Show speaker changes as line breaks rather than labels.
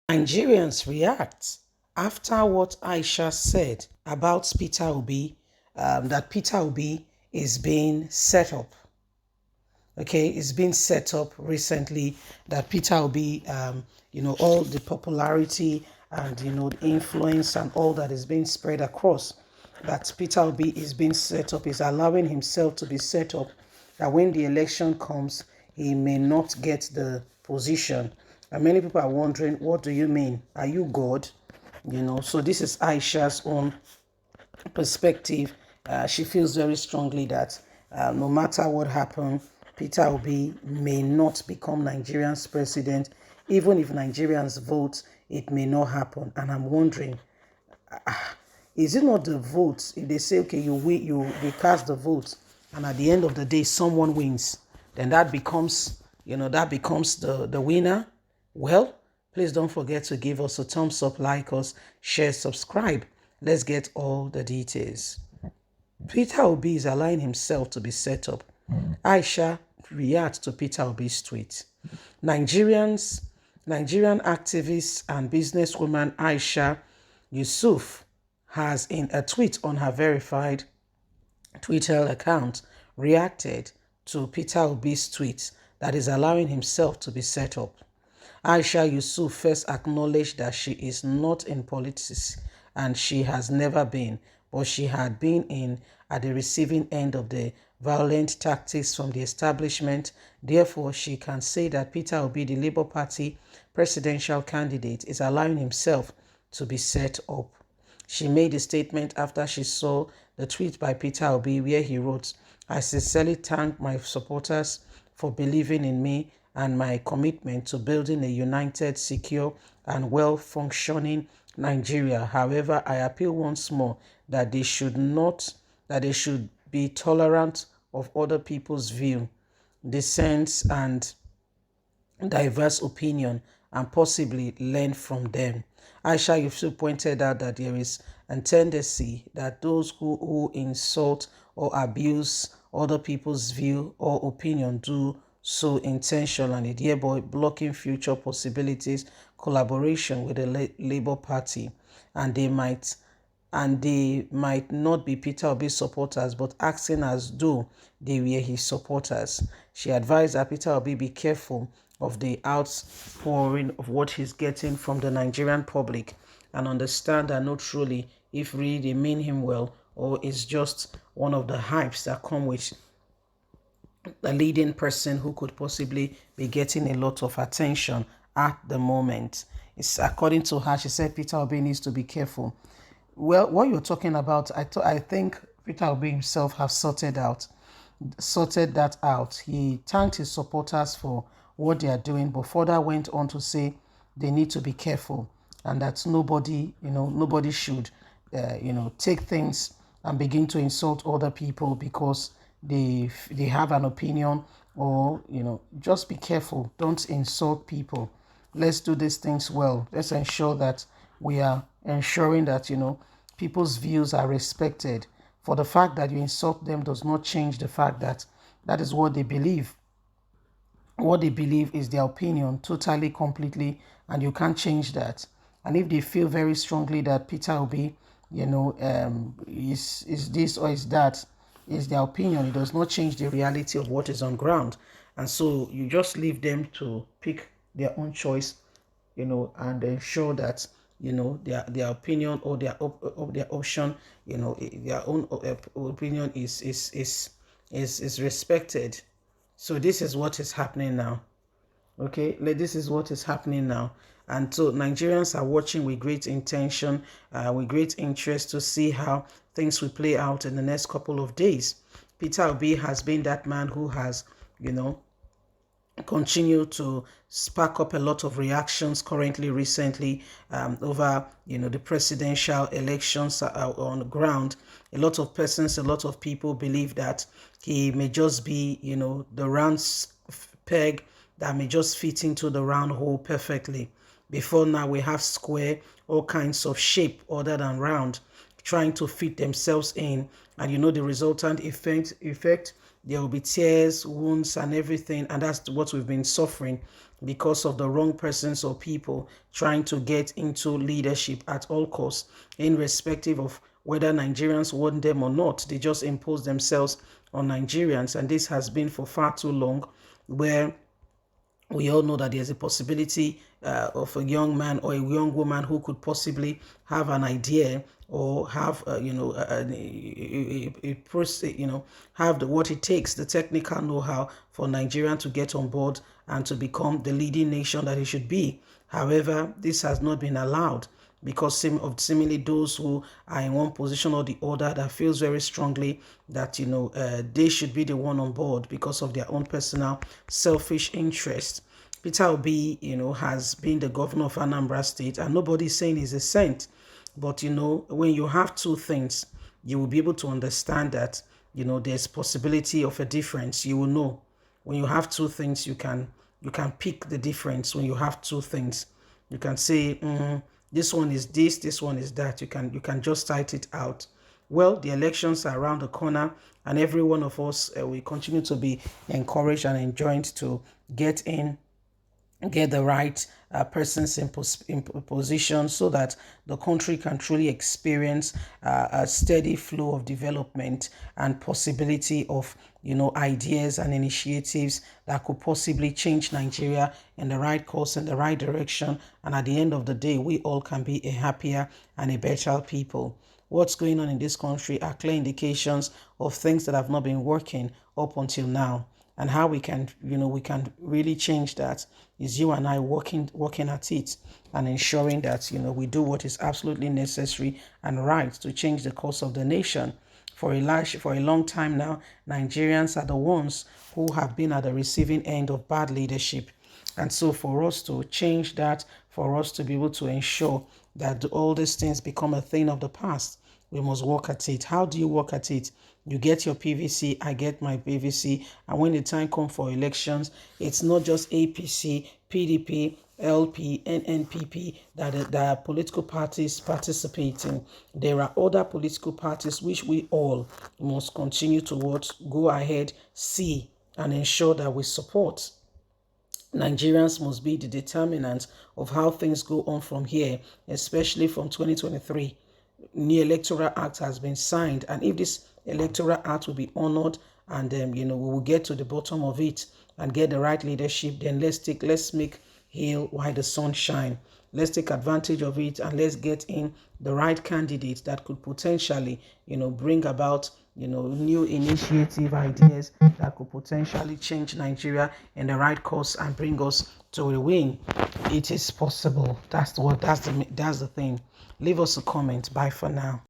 Nigerians react after what Aisha said about Peter Obi, that Peter Obi is being set up. Okay, it's been set up recently that Peter Obi, all the popularity and, the influence and all that is being spread across, that Peter Obi is being set up, is allowing himself to be set up, that when the election comes, he may not get the position. And many people are wondering, what do you mean? Are you God? So this is Aisha's own perspective. She feels very strongly that no matter what happens, Peter Obi may not become Nigeria's president. Even if Nigerians vote, it may not happen. And I'm wondering, is it not the votes? If they say, okay, they cast the votes, and at the end of the day, someone wins, then that becomes, the winner. Well, please don't forget to give us a thumbs up, like us, share, subscribe. Let's get all the details. Peter Obi is allowing himself to be set up. Aisha reacts to Peter Obi's tweet. Nigerian activist and businesswoman Aisha Yusuf has, in a tweet on her verified Twitter account, reacted to Peter Obi's tweet that is allowing himself to be set up. Aisha Yusuf first acknowledged that she is not in politics and she has never been, but she had been at the receiving end of the violent tactics from the establishment. Therefore, she can say that Peter Obi, the Labour Party presidential candidate, is allowing himself to be set up. She made a statement after she saw the tweet by Peter Obi where he wrote, "I sincerely thank my supporters for believing in me and my commitment to building a united, secure, and well-functioning Nigeria. However, I appeal once more that they should be tolerant of other people's view, dissents, and diverse opinion, and possibly learn from them." Aisha Yusuf pointed out that there is a tendency that those who insult or abuse other people's view or opinion do so intentionally, thereby blocking future possibilities collaboration with the Labour Party, and they might not be Peter Obi's supporters, but acting as though they were his supporters. She advised that Peter Obi be careful of the outpouring of what he's getting from the Nigerian public and understand that not truly if really they mean him well, or it's just one of the hypes that come with a leading person who could possibly be getting a lot of attention at the moment. It's according to her, she said Peter Obi needs to be careful. Well, what you're talking about, I think Peter Obi himself has sorted that out. He thanked his supporters for what they are doing, but further went on to say they need to be careful and that nobody should, take things and begin to insult other people because they have an opinion, or just be careful. Don't insult people. Let's do these things well. Let's ensure that we are ensuring that people's views are respected. For the fact that you insult them does not change the fact that that is what they believe. What they believe is their opinion totally, completely, and you can't change that. And if they feel very strongly that Peter Obi, is this or is that, is their opinion, it does not change the reality of what is on ground. And so you just leave them to pick their own choice, and ensure that their opinion or their option, their own opinion is respected. So this is what is happening now. Okay, this is what is happening now. And so Nigerians are watching with great intention, with great interest to see how things will play out in the next couple of days. Peter Obi has been that man who has, continue to spark up a lot of reactions recently over the presidential elections on the ground. A lot of persons, a lot of people believe that he may just be the round peg that may just fit into the round hole perfectly. Before now we have square, all kinds of shape other than round trying to fit themselves in, and the resultant effect, there will be tears, wounds, and everything, and that's what we've been suffering because of the wrong persons or people trying to get into leadership at all costs, irrespective of whether Nigerians want them or not. They just impose themselves on Nigerians, and this has been for far too long, where we all know that there's a possibility of a young man or a young woman who could possibly have an idea or have, have what it takes, the technical know-how for Nigeria to get on board and to become the leading nation that it should be. However, this has not been allowed because seemingly those who are in one position or the other that feels very strongly that they should be the one on board because of their own personal selfish interest. Peter Obi, has been the governor of Anambra State, and nobody is saying he's a saint. But when you have two things, you will be able to understand that there's possibility of a difference. You will know when you have two things, you can pick the difference. When you have two things, you can say this one is this one is that. You can just cite it out. Well, the elections are around the corner, and every one of us will continue to be encouraged and enjoined to get the right persons in position so that the country can truly experience a steady flow of development and possibility of ideas and initiatives that could possibly change Nigeria in the right course, in the right direction, and at the end of the day we all can be a happier and a better people. What's going on in this country are clear indications of things that have not been working up until now. And how we can really change that is you and I working at it and ensuring that we do what is absolutely necessary and right to change the course of the nation. For a long time now, Nigerians are the ones who have been at the receiving end of bad leadership. And so for us to change that, for us to be able to ensure that all these things become a thing of the past, we must work at it. How do you work at it? You get your PVC, I get my PVC, and when the time comes for elections, it's not just APC, PDP, LP, and NPP that are political parties participating. There are other political parties which we all must continue to go ahead, see, and ensure that we support. Nigerians must be the determinants of how things go on from here, especially from 2023. New Electoral Act has been signed, and if this Electoral Act will be honored and we will get to the bottom of it and get the right leadership, then let's make hail while the sun shine. Let's take advantage of it and let's get in the right candidate that could potentially bring about new initiative ideas that could potentially change Nigeria in the right course and bring us to a win. It is possible. That's the thing. Leave us a comment. Bye for now.